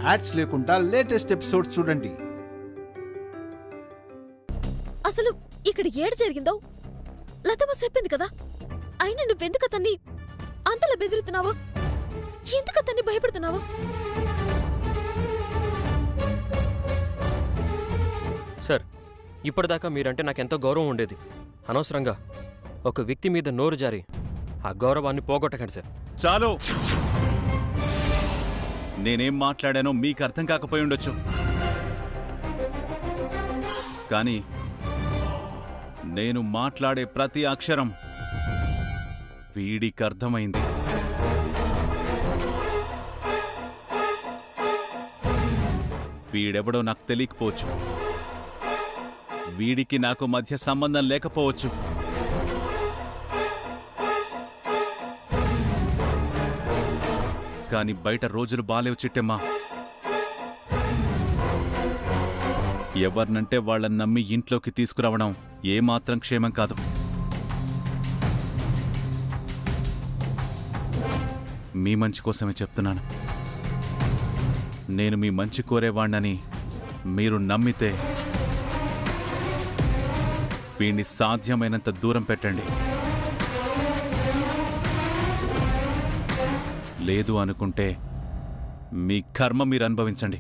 Ads లేకుండా latest episodes చూడండి. అసలు ఇక్కడ ఏడు జరిగిందో లతమ్మ చెప్పింది కదా, అయినా నువ్వెందుకు అతన్ని అంతలా బెదిరుతున్నావు? ఎందుకు అతన్ని భయపడుతున్నావు? సార్, ఇప్పటిదాకా మీరంటే నాకెంతో గౌరవం ఉండేది. అనవసరంగా ఒక వ్యక్తి మీద నోరు జారి ఆ గౌరవాన్ని పోగొట్టకండి సార్. చాలు. నేనేం మాట్లాడానో మీకు అర్థం కాకపోయి ఉండొచ్చు, కానీ నేను మాట్లాడే ప్రతి అక్షరం వీడికి అర్థమైంది. వీడెవడో నాకు తెలియకపోవచ్చు, వీడికి నాకు మధ్య సంబంధం లేకపోవచ్చు, కానీ బయట రోజులు బాలేవు చిట్టెమ్మా. ఎవరినంటే వాళ్ళని నమ్మి ఇంట్లోకి తీసుకురావడం ఏమాత్రం క్షేమం కాదు. మీ మంచి కోసమే చెప్తున్నాను. నేను మీ మంచి కోరేవాణ్ణని మీరు నమ్మితే వీణ్ణి సాధ్యమైనంత దూరం పెట్టండి. లేదు అనుకుంటే మీ కర్మ మీరు అనుభవించండి.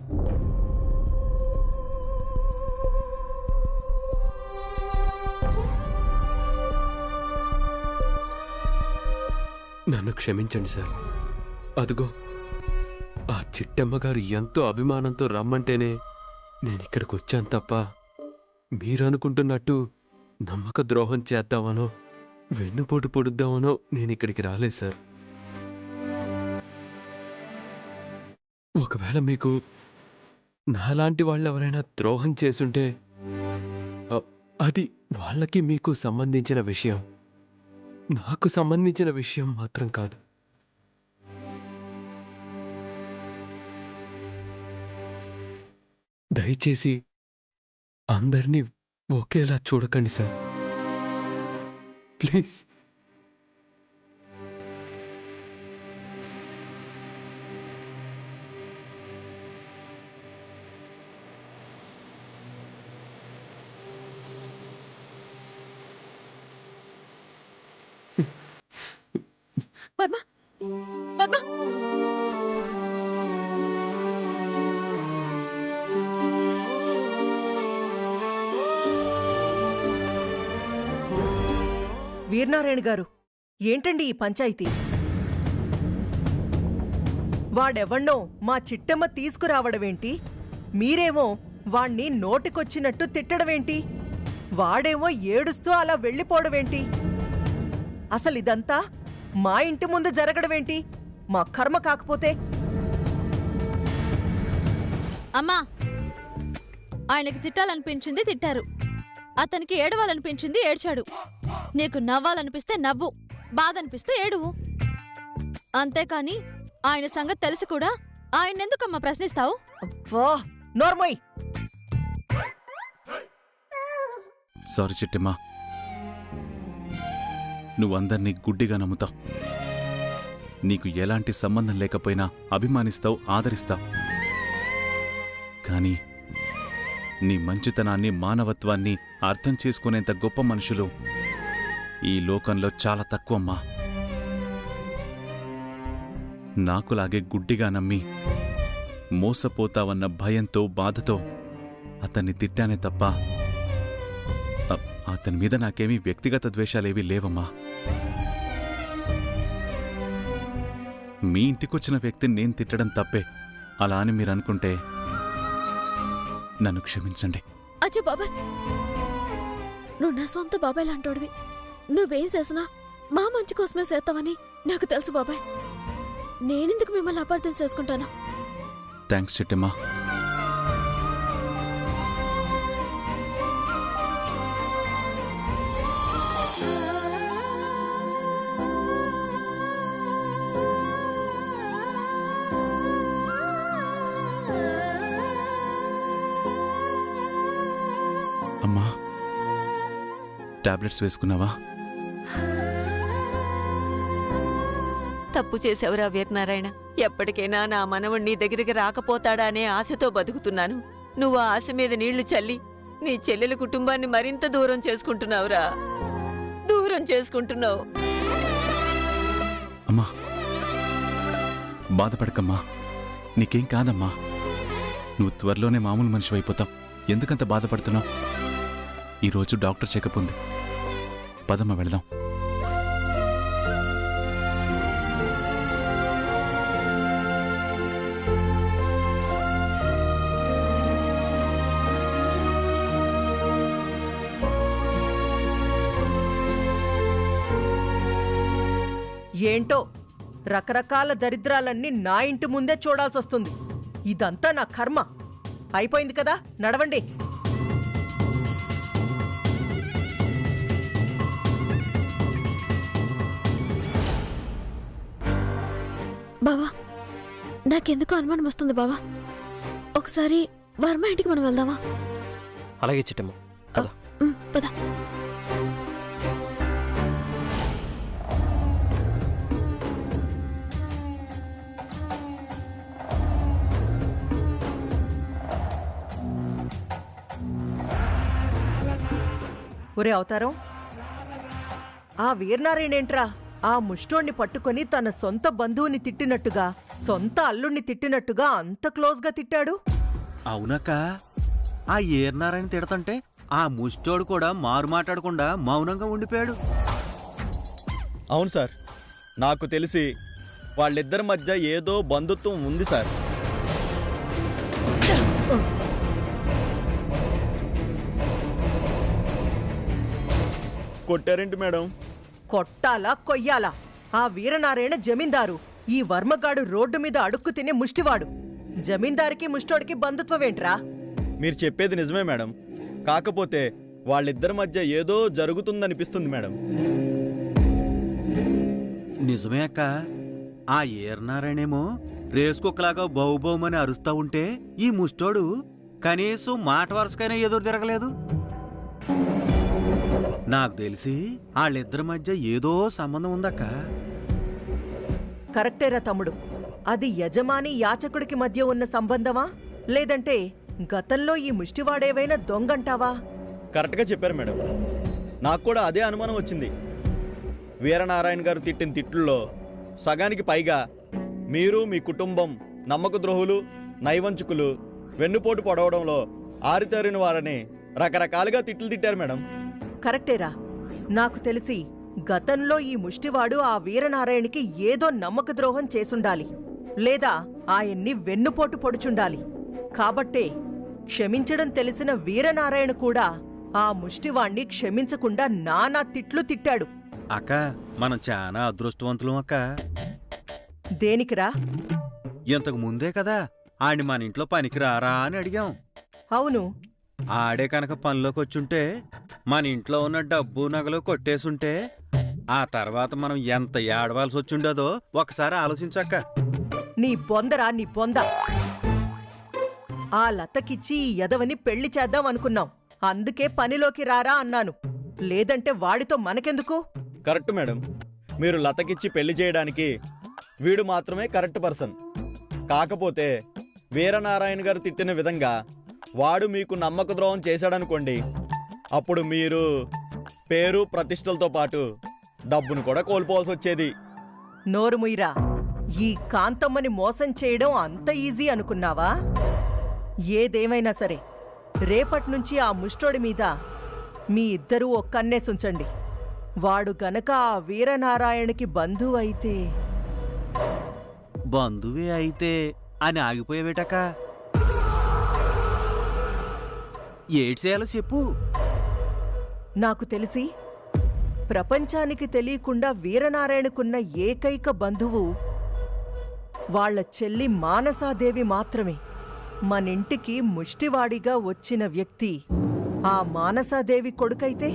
నన్ను క్షమించండి సార్. అదుగో ఆ చిట్టమ్మ గారు ఎంతో అభిమానంతో రమ్మంటేనే నేనిక్కడికి వచ్చాను తప్ప మీరు అనుకుంటున్నట్టు నమ్మక ద్రోహం చేద్దామనో వెన్నుపోటు పొడుద్దామనో నేనిక్కడికి రాలేదు సార్. ఒకవేళ మీకు నాలాంటి వాళ్ళు ఎవరైనా ద్రోహం చేసుంటే అది వాళ్ళకి మీకు సంబంధించిన విషయం, నాకు సంబంధించిన విషయం మాత్రం కాదు. దయచేసి అందరినీ ఒకేలా చూడకండి సార్, ప్లీజ్. వర్మ, వర్మ, వీరనారాయణ గారు, ఏంటండి ఈ పంచాయితీ? వాడెవణ్ణో మా చిట్టమ్మ తీసుకురావడమేంటి? మీరేమో వాణ్ణి నోటికొచ్చినట్టు తిట్టడమేంటి? వాడేమో ఏడుస్తూ అలా వెళ్ళిపోవడమేంటి? అసలిదంతా మా ఇంటి ముందు జరగడమేంటి? మా కర్మ కాకపోతే. అమ్మా, ఆయనకి తిట్టాలనిపించింది తిట్టారు, అతనికి ఏడవాలనిపించింది ఏడ్చాడు. నీకు నవ్వాలనిపిస్తే నవ్వు, బాధ అనిపిస్తే ఏడువు. అంతేకాని ఆయన సంగతి తెలిసి కూడా ఆయన్నెందుకమ్మా ప్రశ్నిస్తావు? నోర్మోయ్. సారీ చిట్టెమ్మా, నువ్వందర్నీ గుడ్డిగా నమ్ముతావు. నీకు ఎలాంటి సంబంధం లేకపోయినా అభిమానిస్తావు, ఆదరిస్తావు. కానీ నీ మంచితనాన్ని, మానవత్వాన్ని అర్థం చేసుకునేంత గొప్ప మనుషులు ఈ లోకంలో చాలా తక్కువమ్మా. నాకులాగే గుడ్డిగా నమ్మి మోసపోతావన్న భయంతో, బాధతో అతన్ని తిట్టానే తప్ప అతని మీద నాకేమీ వ్యక్తిగత ద్వేషాలేవీ లేవమ్మా. మీ ఇంటికొచ్చిన వ్యక్తిని నేను తిట్టడం తప్పే. అలా అని మీరు అనుకుంటే నన్ను క్షమించండి. అచ్చా బాబాయ్, నువ్వు నా సొంత బాబాయ్ లాంటోడివి. నువ్వేం చేసినా మా మంచి కోసమే చేస్తావని నాకు తెలుసు బాబాయ్. నేనెందుకు మిమ్మల్ని అపార్థం చేసుకుంటాను? థ్యాంక్స్ చిట్టమ్మా. అమ్మా, టాబ్లెట్స్ వేసుకున్నావా? తప్పు చేశావురా వీరనారాయణ. ఎప్పటికైనా నా మనవడు నీ దగ్గరికి రాకపోతాడా అనే ఆశతో బతుకుతున్నాను. నువ్వు ఆ ఆశ మీద నీళ్లు చల్లి నీ చెల్లెల కుటుంబాన్ని మరింత దూరం చేసుకుంటున్నావురా. దూరం చేసుకుంటున్నావు. అమ్మా, బాధపడకమ్మా, నీకేం కాదమ్మా. నువ్వు త్వరలోనే మామూలు మనిషి అయిపోతావు. ఎందుకంత బాధపడుతున్నావు? ఈరోజు డాక్టర్ చెకప్ ఉంది. పదమ్మా, వెళదాం. ఏంటో రకరకాల దరిద్రాలన్నీ నా ఇంటి ముందే చూడాల్సొస్తుంది. ఇదంతా నా కర్మ. అయిపోయింది కదా, నడవండి. బావా, నాకెందుకు అనుమానం వస్తుంది బావా. ఒకసారి వర్మ ఇంటికి మనం వెళ్దామా? అలాగే చిట్టమ్మ, పద. పద. ఒరే అవతారం, ఆ వీరనారాయణేంట్రా ఆ ముష్టోణ్ణి పట్టుకొని తన సొంత బంధువుని తిట్టినట్టుగా, సొంత అల్లుణ్ణి తిట్టినట్టుగా అంత క్లోజ్గా తిట్టాడు? అవునక్క, ఆ ఏర్నారాయణ తిడతంటే ఆ ముష్టోడు కూడా మారు మాట్లాడకుండా మౌనంగా ఉండిపోయాడు. అవును సార్, నాకు తెలిసి వాళ్ళిద్దరి మధ్య ఏదో బంధుత్వం ఉంది సార్. కొట్టారేంటి మేడం? కొట్టాలా కొయ్యాలా? ఆ వీరనారాయణ జమీందారు, ఈ వర్మగాడు రోడ్డు మీద అడుక్కు తినే ముష్టివాడు. జమీందారికి ముష్టోడికి బంధుత్వమేంట్రా? మీరు చెప్పేది నిజమే మేడం, కాకపోతే వాళ్ళిద్దరి మధ్య ఏదో జరుగుతుందనిపిస్తుంది మేడం. నిజమే అక్క, ఆ ఏర్నారాయణేమో రేసుకుక్కలాగా బౌబౌమని అరుస్తా ఉంటే ఈ ముష్టోడు కనీసం మాట వరుసకైనా ఎదురు తిరగలేదు. నాకు తెలిసి వాళ్ళిద్దరి మధ్య ఏదో సంబంధం ఉందక్క. కరెక్టేరా తమ్ముడు. అది యజమాని యాచకుడికి మధ్య ఉన్న సంబంధమా, లేదంటే గతంలో ఈ ముష్టివాడేవైనా దొంగంటావా? కరెక్ట్గా చెప్పారు మేడం, నాకు కూడా అదే అనుమానం వచ్చింది. వీరనారాయణ గారు తిట్టిన తిట్లులో సగానికి పైగా మీరు మీ కుటుంబం నమ్మకద్రోహులు, నైవంచుకులు, వెన్నుపోటు పొడవడంలో ఆరితేరిన వారని రకరకాలుగా తిట్లు తిట్టారు మేడం. కరెక్టేరా. నాకు తెలిసి గతంలో ఈ ముష్టివాడు ఆ వీరనారాయణకి ఏదో నమ్మక ద్రోహం చేసుండాలి, లేదా ఆయన్ని వెన్నుపోటు పొడుచుండాలి. కాబట్టే క్షమించడం తెలిసిన వీరనారాయణ కూడా ఆ ముష్టివాణ్ణి క్షమించకుండా నానా తిట్లు తిట్టాడు. అక్క, మనం చాలా అదృష్టవంతులం అక్క. దేనికిరా? ఇంతకు ముందే కదా ఆడిని మన ఇంట్లో పనికి రారా అని అడిగాం. అవును. ఆడే కనుక పనిలోకి వచ్చుంటే మన ఇంట్లో ఉన్న డబ్బు నగలు కొట్టేసుంటే ఆ తర్వాత మనం ఎంత ఏడవాల్సి వచ్చుండదో ఒకసారి ఆలోచించక్క. నీ బొందరా, నీ బొంద. ఆ లతకిచ్చి ఈ యదవని పెళ్లి చేద్దాం అనుకున్నాం, అందుకే పనిలోకి రారా అన్నాను. లేదంటే వాడితో మనకెందుకు? కరెక్ట్ మేడం, మీరు లతకిచ్చి పెళ్లి చేయడానికి వీడు మాత్రమే కరెక్ట్ పర్సన్. కాకపోతే వీరనారాయణ గారు తిట్టిన విధంగా వాడు మీకు నమ్మక ద్రోహం చేశాడనుకోండి, అప్పుడు మీరు పేరు ప్రతిష్టలతో పాటు డబ్బును కూడా కోల్పోవాల్సి వచ్చేది. నోరుముయిరా. ఈ కాంతమ్మని మోసం చేయడం అంత ఈజీ అనుకున్నావా? ఏదేమైనా సరే రేపట్నుంచి ఆ ముష్టోడి మీద మీ ఇద్దరూ ఓ కన్నేసుంచండి. వాడు గనక ఆ వీరనారాయణకి బంధువు అయితే. బంధువే అయితే అని ఆగిపోయేవేటక్క. ఏడ్చేయాలో చెప్పు. నాకు తెలిసి ప్రపంచానికి తెలియకుండా వీరనారాయణకున్న ఏకైక బంధువు వాళ్ల చెల్లి మానసాదేవి మాత్రమే. మనింటికి ముష్టివాడిగా వచ్చిన వ్యక్తి ఆ మానసాదేవి కొడుకైతే?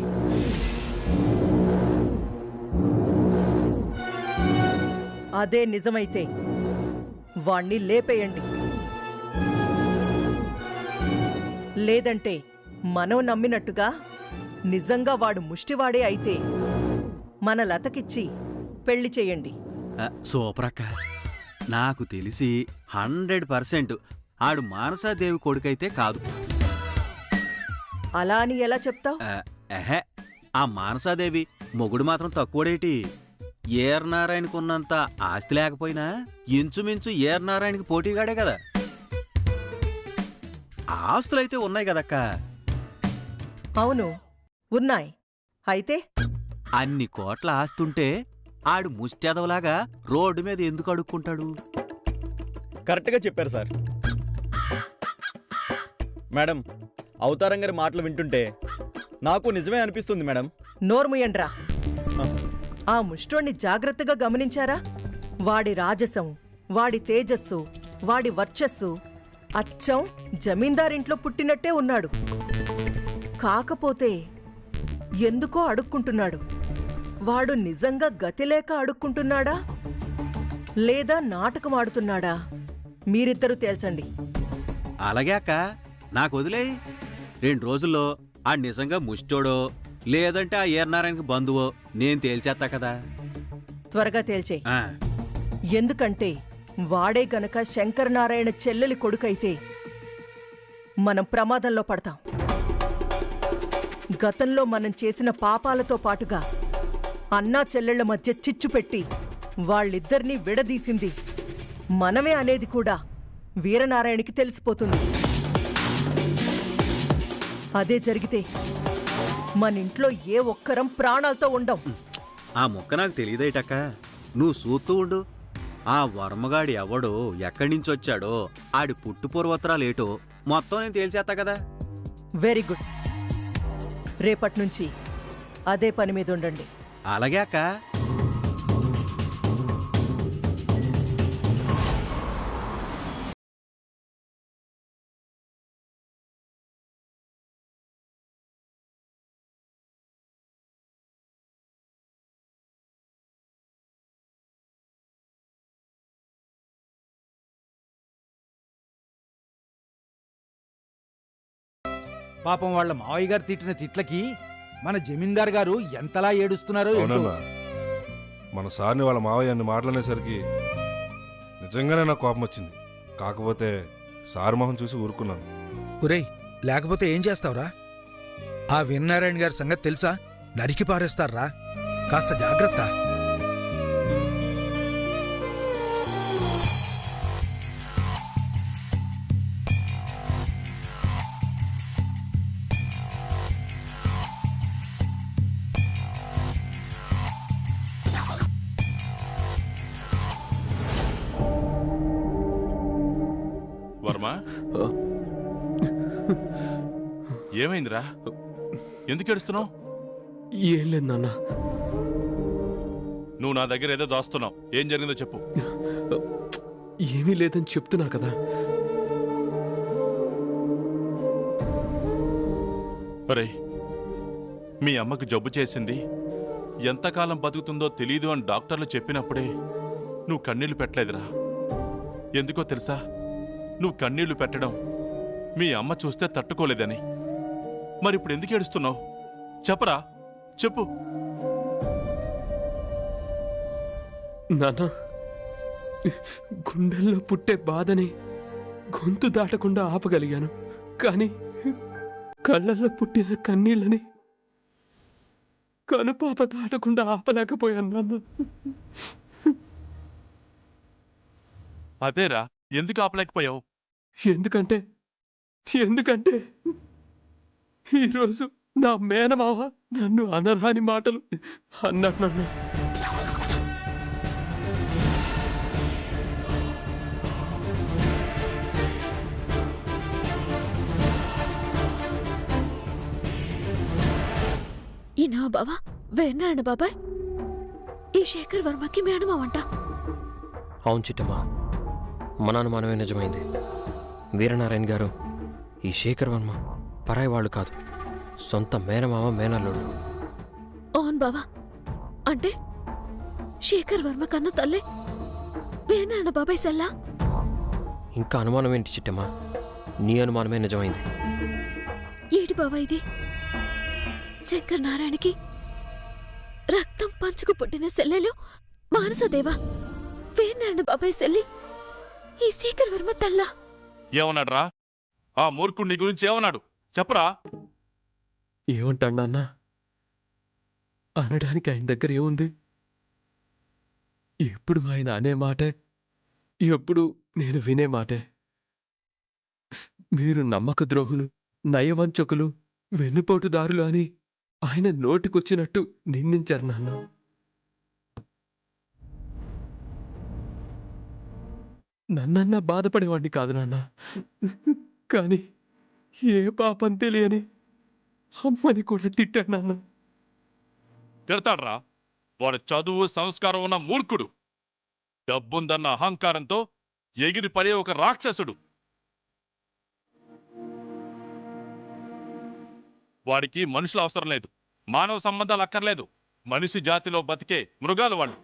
అదే నిజమైతే వాణ్ణి లేపేయండి. లేదంటే మనం నమ్మినట్టుగా నిజంగా వాడు ముష్టివాడే అయితే మన లతకిచ్చి పెళ్లి చేయండి. సూపర్ అక్క. నాకు తెలిసి 100% ఆడు మానసాదేవి కొడుకైతే కాదు. అలా అని ఎలా చెప్తావ్? ఎహే, ఆ మానసాదేవి మొగుడు మాత్రం తక్కువడేటి. ఏర్నారాయణకున్నంత ఆస్తి లేకపోయినా ఇంచుమించు ఏర్నారాయణకి పోటీగాడే కదా. ఆస్తులైతే ఉన్నాయి కదక్క. అవును, ఉన్నాయి. అయితే అన్ని కోట్ల ఆస్తుంటే ఆడు ముష్టెదవలాగా రోడ్డు మీద ఎందుకు అడుక్కుంటాడు? కరెక్ట్గా చెప్పారు సార్. మేడం, అవతారం గారి మాటలు వింటుంటే నాకు నిజమే అనిపిస్తుంది మేడం. నోర్ముయండ్రా. ఆ ముష్టోణ్ణి జాగ్రత్తగా గమనించారా? వాడి రాజసం, వాడి తేజస్సు, వాడి వర్చస్సు అచ్చం జమీందారింట్లో పుట్టినట్టే ఉన్నాడు. కాకపోతే ఎందుకో అడుక్కుంటున్నాడు. వాడు నిజంగా గతిలేక అడుక్కుంటున్నాడా లేదా నాటకమాడుతున్నాడా? మీరిద్దరూ తేల్చండి. అలాగే అక్క, నాకు వదిలేయి. 2 రోజుల్లో ఆ నిజంగా ముష్టోడో లేదంటే ఆ ఏర్నారాయణకి బంధువో నేను తేల్చేస్తా కదా. త్వరగా తేల్చే. ఎందుకంటే వాడే గనక శంకరనారాయణ చెల్లెలి కొడుకైతే మనం ప్రమాదంలో పడతాం. గతంలో మనం చేసిన పాపాలతో పాటుగా అన్నా చెల్లెళ్ల మధ్య చిచ్చు పెట్టి వాళ్ళిద్దరినీ విడదీసింది మనమే అనేది కూడా వీరనారాయణకి తెలిసిపోతుంది. అదే జరిగితే మనింట్లో ఏ ఒక్కరం ప్రాణాలతో ఉండం. ఆ ముక్క నాకు తెలియదేటక్క. నువ్వు చూస్తూ ఉండు. ఆ వర్మగాడి ఎవడో ఎక్కడి నుంచొచ్చాడో ఆడి పుట్టు పూర్వోత్తరాలేటో మొత్తం నేను తేల్చేస్తా కదా. Very good. రేపట్నుంచి అదే పని మీద ఉండండి. అలాగే అక్క. పాపం వాళ్ళ మావయ్య గారు తిట్టిన తిట్లకి మన జమీందార్ గారు ఎంతలా ఏడుస్తున్నారో ఏంటో. అవునన్నా, మన సార్ని వాళ్ళ మావయ్యన్ని మాట్లాడేసరికి నిజంగానే నాకు కోపం వచ్చింది. కాకపోతే సార్ మొహం చూసి ఊరుకున్నాను. ఒరేయ్, లేకపోతే ఏం చేస్తావురా? ఆ వీరనారాయణ గారి సంగతి తెలుసా? నరికి పారేస్తారా? కాస్త జాగ్రత్త. వర్మ, ఏమైందిరా? ఎందుకు ఏడుస్తున్నావు? ఏం లేదు నాన్న. నువ్వు నా దగ్గర ఏదో దాస్తున్నావు. ఏం జరిగిందో చెప్పు. ఏమీ లేదని చెప్తున్నా కదా. అరే, మీ అమ్మకు జబ్బు చేసింది, ఎంతకాలం బతుకుతుందో తెలీదు అని డాక్టర్లు చెప్పినప్పుడే నువ్వు కన్నీళ్లు పెట్టలేదురా. ఎందుకో తెలుసా? నువ్వు కన్నీళ్లు పెట్టడం మీ అమ్మ చూస్తే తట్టుకోలేదని. మరిప్పుడు ఎందుకు ఏడుస్తున్నావు? చెప్పరా, చెప్పు. నాన్న, గుండెల్లో పుట్టే బాధని గొంతు దాటకుండా ఆపగలిగాను, కానీ కళ్ళల్లో పుట్టిన కన్నీళ్ళని కనుపాప దాటకుండా ఆపలేకపోయాను నాన్న. అదేరా, ఎందుకు ఆపలేకపోయావు? ఎందుకంటే ఈరోజు నా మేనమావ నన్ను అనరాని మాటలు అన్నాడు నాన్న. ఈ నా బావా వీరనారాయణ బాబాయ్ ఈ శేఖర్ వర్మకి మేనమావంట. అవును చిట్టమ్మా, మన అనుమానమే నిజమైంది. వీరనారాయణ గారు ఈ శేఖర్ వర్మ పరాయి వాళ్ళు కాదు, సొంత మేనమామ మేనల్లుడు. అవును బావా, అంటే శేఖర్ వర్మ కన్న తల్లే వీరనారాయణ బాబాయ్ సెల్లా. ఇంకా అనుమానం ఏంటి చిట్టమ్మా? నీ అనుమానమే నిజమైంది. ఏడి బావా ఇది? శంకర్ నారాయణకి రక్తం పంచుకు పుట్టిన సెల్లెలు మానసదేవా. వీరనారాయణ బాబాయ్ సెల్లి ఈ శేఖర్ వర్మ తల్లా. ఏమన్నాడు రా? ఆ మూర్ఖుడు నీ గురించి ఏమన్నాడు చెప్పరా? ఏమంటాడు నాన్న? అనడానికి ఆయన దగ్గర ఏముంది? ఎప్పుడు ఆయన అనే మాటే, ఎప్పుడు నేను వినే మాటే. మీరు నమ్మక ద్రోహులు, నయవంచకులు, వెన్నుపోటుదారులు అని ఆయన నోటికొచ్చినట్టు నిందించారు నాన్న. నన్నన్నా బాధపడేవాడిని కాదు నాన్న. కానీ ఏ పాపం తెలియని అమ్మని కూడా తిట్టాడు నాన్న. తిడతాడ్రా? వాడు చదువు సంస్కారం ఉన్న మూర్ఖుడు, డబ్బుందన్న అహంకారంతో ఎగిరిపడే ఒక రాక్షసుడు. వాడికి మనుషులు అవసరం లేదు, మానవ సంబంధాలు అక్కర్లేదు. మనిషి జాతిలో బతికే మృగాలు వాళ్ళు.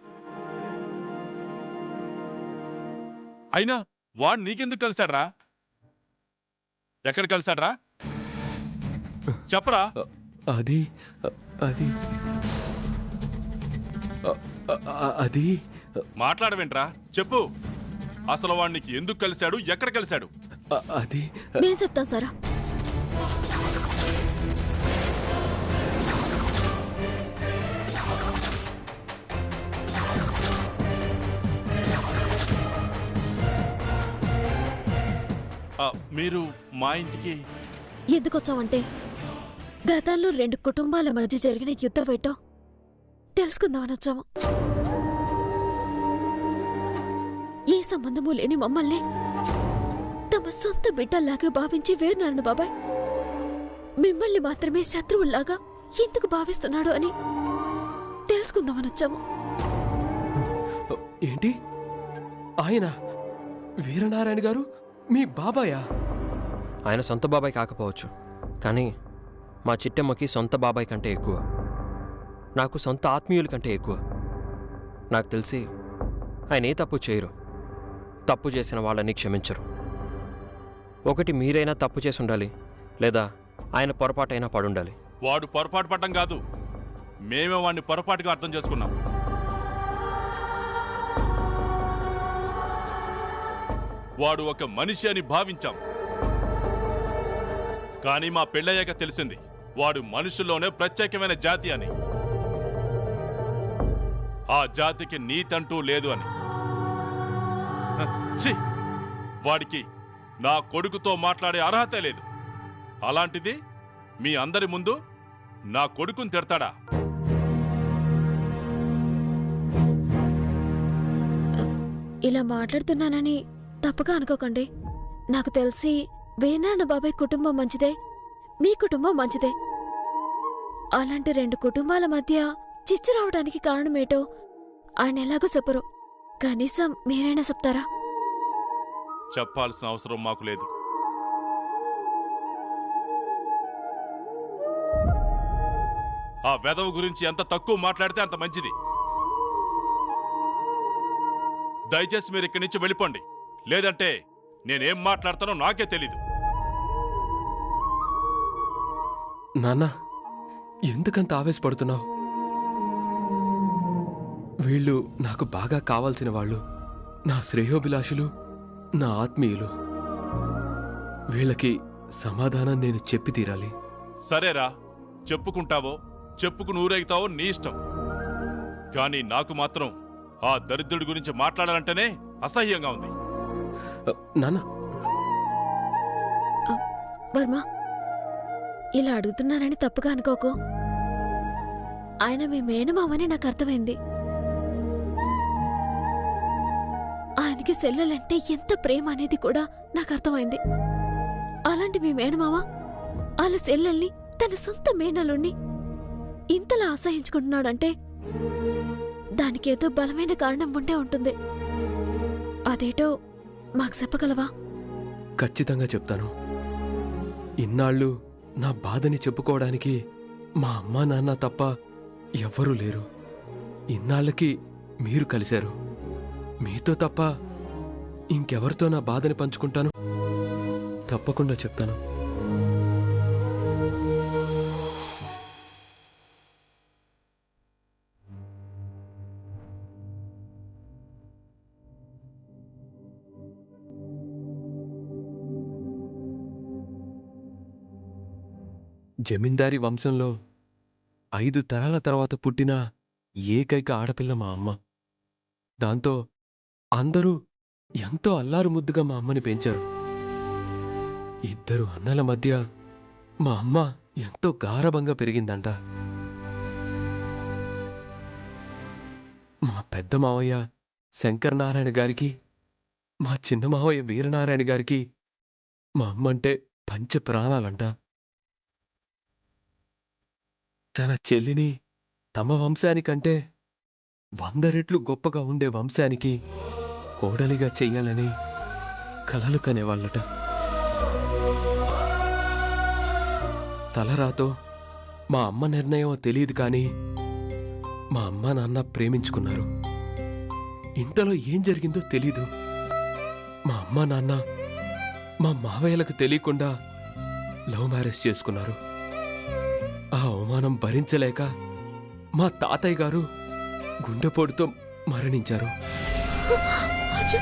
అయినా వాడు నీకెందుకు కలిశాడ్రా? ఎక్కడ కలిశాడ్రా చెప్పరా? అది అది అది మాట్లాడవేంట్రా? చెప్పు. అసలు వాడికి ఎందుకు కలిశాడు, ఎక్కడ కలిశాడు? అది నేను చెప్తాను సారా. మీరు మా ఇంటికి ఎందుకొచ్చావంటే గతంలో 2 కుటుంబాల మధ్య జరిగిన యుద్ధం ఏంటో తెలుసుకుందామని వచ్చాము. ఏ సంబంధము లేని మమ్మల్ని తమ సొంత బిడ్డల్లాగా భావించి వీరనారాయణ బాబాయ్ మిమ్మల్ని మాత్రమే శత్రువుల్లాగా ఎందుకు భావిస్తున్నాడు అని తెలుసుకుందామని వచ్చాము. ఏంటి? ఆయన వీరనారాయణ గారు మీ బాబాయా? ఆయన సొంత బాబాయ్ కాకపోవచ్చు, కానీ మా చిట్టమ్మకి సొంత బాబాయ్ కంటే ఎక్కువ, నాకు సొంత ఆత్మీయుల కంటే ఎక్కువ. నాకు తెలిసి ఆయన ఏ తప్పు చేయరు, తప్పు చేసిన వాళ్ళని క్షమించరు. ఒకటి మీరైనా తప్పు చేసి ఉండాలి, లేదా ఆయన పొరపాటైనా పడుండాలి. వాడు పొరపాటు పడ్డం కాదు, మేమే వాడిని పొరపాటుగా అర్థం చేసుకున్నాం. వాడు ఒక మనిషి అని భావించాం, కానీ మా పెళ్ళయ్యాక తెలిసింది వాడు మనుషుల్లోనే ప్రత్యేకమైన జాతి అని. ఆ జాతికి నీతంటూ లేదు అని. ఛీ! వాడికి నా కొడుకుతో మాట్లాడే అర్హత లేదు. అలాంటిది మీ అందరి ముందు నా కొడుకుని తిడతాడా? ఇలా మాట్లాడుతున్నానని తప్పుగా అనుకోకండి. నాకు తెలిసి వీరనారాయణ బాబాయ్ కుటుంబం మంచిదే, మీ కుటుంబం మంచిదే. అలాంటి 2 కుటుంబాల మధ్య చిచ్చు రావడానికి కారణమేటో ఆయన ఎలాగో చెప్పరు. కనీసం మీరైనా చెప్తారా? చెప్పాల్సిన అవసరం మాకు లేదు. ఆ వెధవ గురించి ఎంత తక్కువ మాట్లాడితే అంత మంచిది. దయచేసి మీరు ఇక్కడి నుంచి వెళ్ళిపోండి, లేదంటే నేనేం మాట్లాడతానో నాకే తెలీదు. నాన్న, ఎందుకంత ఆవేశపడుతున్నావు? వీళ్ళు నాకు బాగా కావాల్సిన వాళ్ళు, నా శ్రేయోభిలాషులు, నా ఆత్మీయులు. వీళ్ళకి సమాధానం నేను చెప్పి తీరాలి. సరేరా, చెప్పుకుంటావో చెప్పుకుని ఊరేగుతావో నీ ఇష్టం. కానీ నాకు మాత్రం ఆ దరిద్రుడి గురించి మాట్లాడాలంటేనే అసహ్యంగా ఉంది. నాన్న, వర్మ, ఇలా అడుగుతున్నానని తప్పుగా అనుకోకు. ఆయన మీ మేనమామని నాకు అర్థమైంది. ఆయనకి సెల్లెలంటే ఎంత ప్రేమ అనేది కూడా నాకు అర్థమైంది. అలాంటి మీ మేనమామ వాళ్ళ సెల్లెల్ని తన సొంత మేనలుణ్ణి ఇంతలా అసహించుకుంటున్నాడంటే దానికేదో బలమైన కారణం ఉండే ఉంటుంది. అదేటో మాకు చెప్పగలవా? ఖచ్చితంగా చెప్తాను. ఇన్నాళ్ళు నా బాధని చెప్పుకోవడానికి మా అమ్మా నాన్న తప్ప ఎవ్వరూ లేరు. ఇన్నాళ్ళకి మీరు కలిశారు. మీతో తప్ప ఇంకెవరితో నా బాధని పంచుకుంటాను? తప్పకుండా చెప్తాను. జమీందారీ వంశంలో 5 తరాల తర్వాత పుట్టిన ఏకైక ఆడపిల్ల మా అమ్మ. దాంతో అందరూ ఎంతో అల్లారు ముద్దుగా మా అమ్మని పెంచారు. 2 అన్నల మధ్య మా అమ్మ ఎంతో గారభంగా పెరిగిందంట. మా పెద్ద మావయ్య శంకరనారాయణ గారికి, మా చిన్న మావయ్య వీరనారాయణ గారికి మా అమ్మంటే పంచ ప్రాణాలంట. తన చెల్లిని తమ వంశానికంటే 100 రెట్లు గొప్పగా ఉండే వంశానికి కోడలిగా చెయ్యాలని కలలు కనేవాళ్ళట. తలరాతో మా అమ్మ నిర్ణయం తెలియదు కానీ మా అమ్మ నాన్న ప్రేమించుకున్నారు. ఇంతలో ఏం జరిగిందో తెలీదు. మా అమ్మ నాన్న మా మావయ్యలకు తెలియకుండా లవ్ మ్యారేజ్ చేసుకున్నారు. ఆ అవమానం భరించలేక మా తాతయ్య గారు గుండెపోటుతో మరణించారు. అచ్చో!